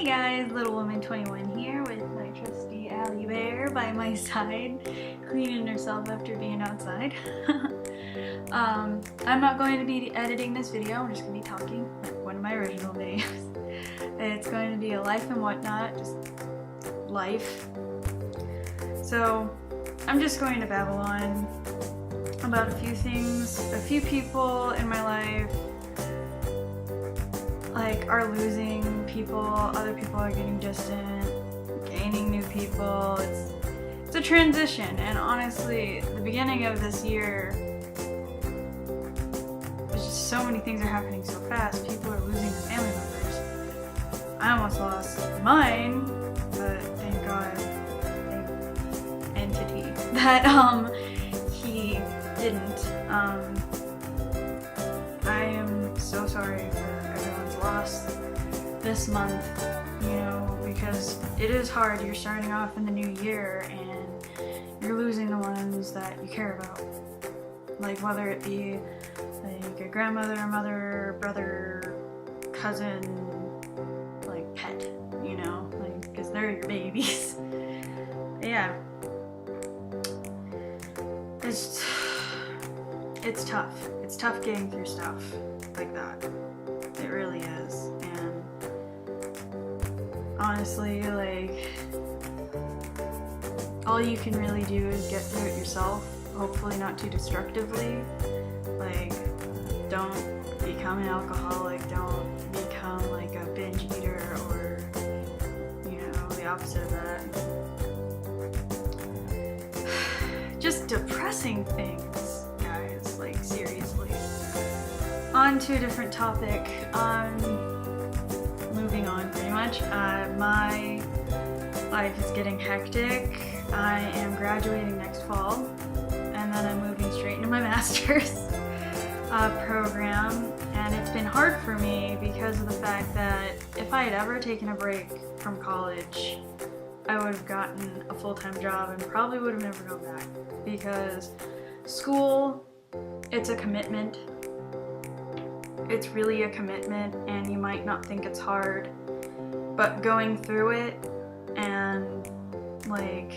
guys, Little Woman 21 here with my trusty Allie Bear by my side, cleaning herself after being outside. I'm not going to be editing this video, I'm just going to be talking like one of my original videos. It's going to be a life and whatnot, just life. So I'm just going to babble on about a few things, a few people in my life like are losing people, other people are getting distant, gaining new people. It's a transition, and honestly, the beginning of this year, there's just so many things are happening so fast. People are losing their family members. I almost lost mine, but thank God, thank entity that he didn't. I am so sorry for everyone's loss this month, you know, because it is hard. You're starting off in the new year and you're losing the ones that you care about, like whether it be like a grandmother, mother, brother, cousin, like pet, you know, like because they're your babies. Yeah, it's tough. It's tough getting through stuff like that. It really is. And honestly, like, all you can really do is get through it yourself, hopefully not too destructively. Like, don't become an alcoholic, don't become like a binge eater or, you know, the opposite of that. Just depressing things, guys, like seriously. On to a different topic. Moving on pretty much. My life is getting hectic. I am graduating next fall, and then I'm moving straight into my master's program, and it's been hard for me because of the fact that if I had ever taken a break from college, I would have gotten a full-time job and probably would have never gone back, because school, it's a commitment. It's really a commitment, and you might not think it's hard, but going through it, and like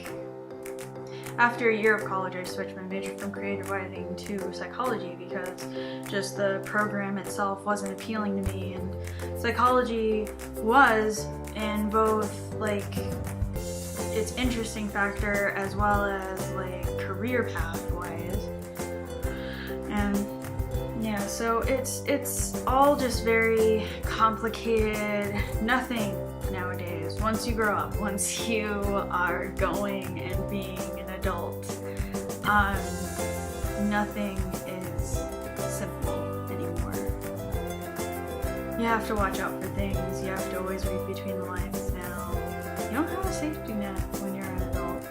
after a year of college I switched my major from creative writing to psychology because just the program itself wasn't appealing to me, and psychology was in both like its interesting factor as well as like career path wise. And yeah, so it's all just very complicated. Nothing nowadays, once you grow up, once you are going and being an adult, nothing is simple anymore. You have to watch out for things, you have to always read between the lines now. You don't have a safety net when you're an adult.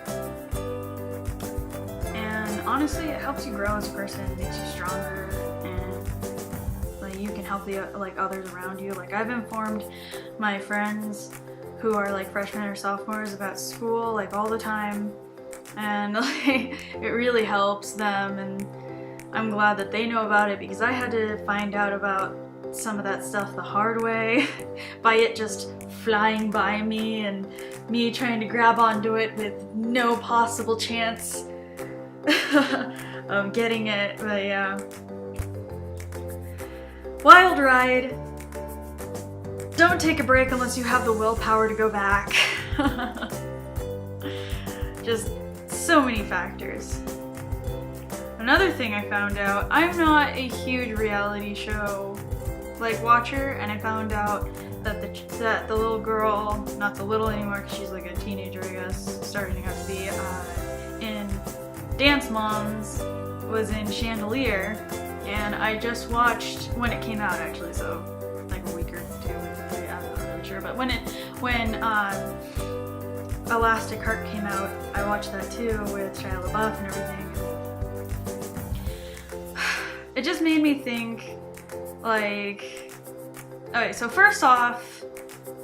And honestly, it helps you grow as a person, it makes you stronger, and like you can help the like others around you. Like I've informed my friends who are like freshmen or sophomores about school like all the time, and like it really helps them, and I'm glad that they know about it because I had to find out about some of that stuff the hard way by it just flying by me and me trying to grab onto it with no possible chance of getting it. But yeah, wild ride. Don't take a break unless you have the willpower to go back. Just so many factors. Another thing I found out, I'm not a huge reality show like watcher, and I found out that the little girl, not so little anymore because she's like a teenager I guess, starting out to be, in Dance Moms, was in Chandelier, and I just watched when it came out actually, so like a week or two, I'm not really sure, but when Elastic Heart came out, I watched that too with Shia LaBeouf and everything. It just made me think, like, okay, so first off,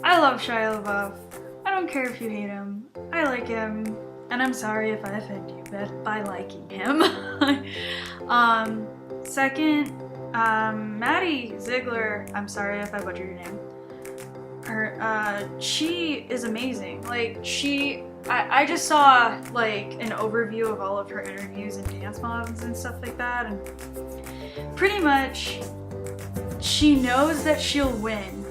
I love Shia LaBeouf. I don't care if you hate him. I like him, and I'm sorry if I offend you by liking him. Second, Maddie Ziegler, I'm sorry if I butchered your name. she is amazing. Like, I just saw like an overview of all of her interviews and dance moms and stuff like that, and pretty much she knows that she'll win,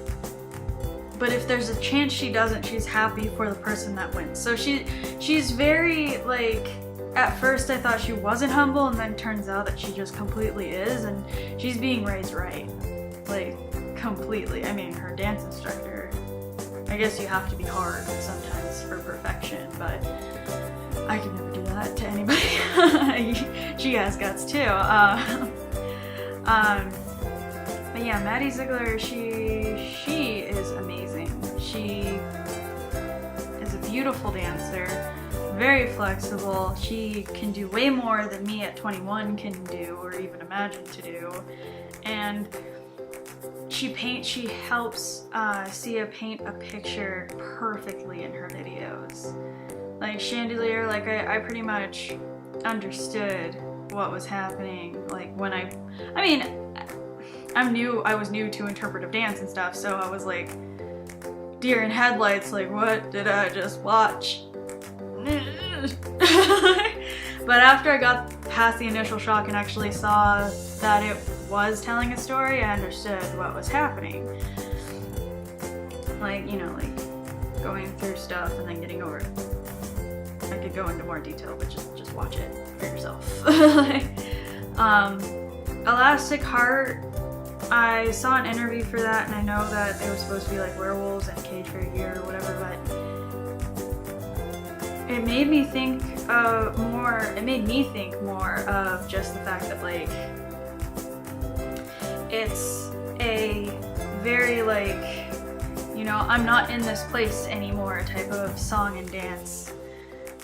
but if there's a chance she doesn't, she's happy for the person that wins. So she's very, like, at first I thought she wasn't humble, and then turns out that she just completely is, and she's being raised right. Like, completely. I mean, her dance instructor, I guess you have to be hard sometimes for perfection, but I could never do that to anybody. She has guts too. But yeah, Maddie Ziegler, she is amazing. She is a beautiful dancer, very flexible. She can do way more than me at 21 can do or even imagine to do. And she helps Sia paint a picture perfectly in her videos. Like Chandelier, like I pretty much understood what was happening. Like when I was new to interpretive dance and stuff, so I was like deer in headlights, like what did I just watch? But after I got past the initial shock and actually saw that it was telling a story, I understood what was happening. Like, you know, like going through stuff and then getting over it. I could go into more detail, but just watch it for yourself. Elastic Heart, I saw an interview for that, and I know that they were supposed to be like werewolves and cage for a year or whatever, but it made me think more of just the fact that, like, it's a very, like, you know, I'm not in this place anymore type of song and dance,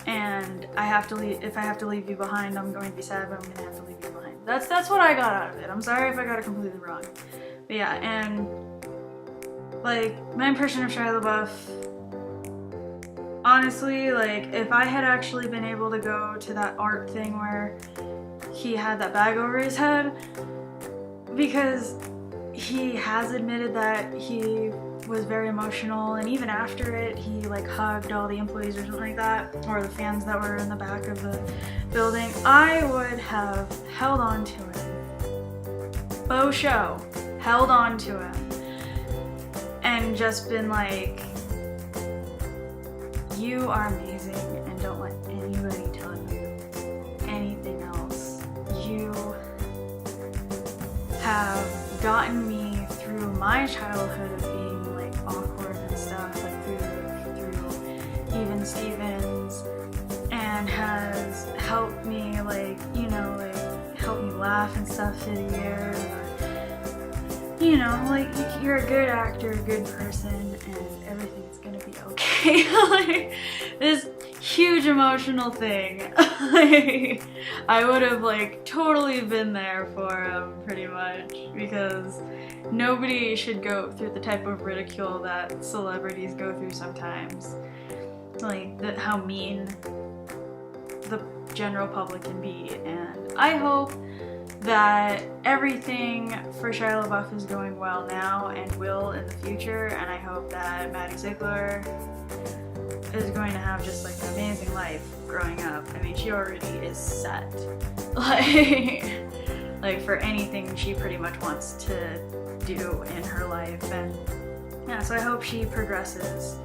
and I have to leave. If I have to leave you behind, I'm going to be sad, but I'm gonna have to leave you behind. That's what I got out of it. I'm sorry if I got it completely wrong, but yeah. And like, my impression of Shia LaBeouf, honestly, like, if I had actually been able to go to that art thing where he had that bag over his head, because he has admitted that he was very emotional, and even after it, he like hugged all the employees or something like that, or the fans that were in the back of the building. I would have held on to him. Faux show. Held on to him. And just been like, you are amazing, and don't let anybody tell you anything else. You have gotten me through my childhood of being like awkward and stuff, like through Even Stevens, and has helped me, like, you know, like help me laugh and stuff through the years. You know, like, you're a good actor, a good person, and everything's gonna be okay. Like, this huge emotional thing. Like, I would have like totally been there for him pretty much, because nobody should go through the type of ridicule that celebrities go through sometimes. Like how mean the general public can be, and I hope that everything for Shia LaBeouf is going well now and will in the future, and I hope that Maddie Ziegler is going to have just like an amazing life growing up. I mean, she already is set. Like for anything she pretty much wants to do in her life, and yeah, so I hope she progresses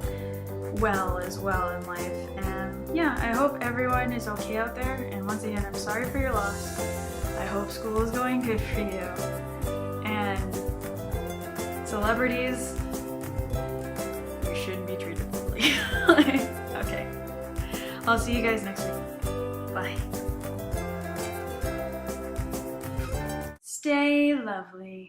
well as well in life, and yeah, I hope everyone is okay out there, and once again, I'm sorry for your loss. I hope school is going good for you, and celebrities, you shouldn't be treated poorly. Okay, I'll see you guys next week. Bye. Stay lovely.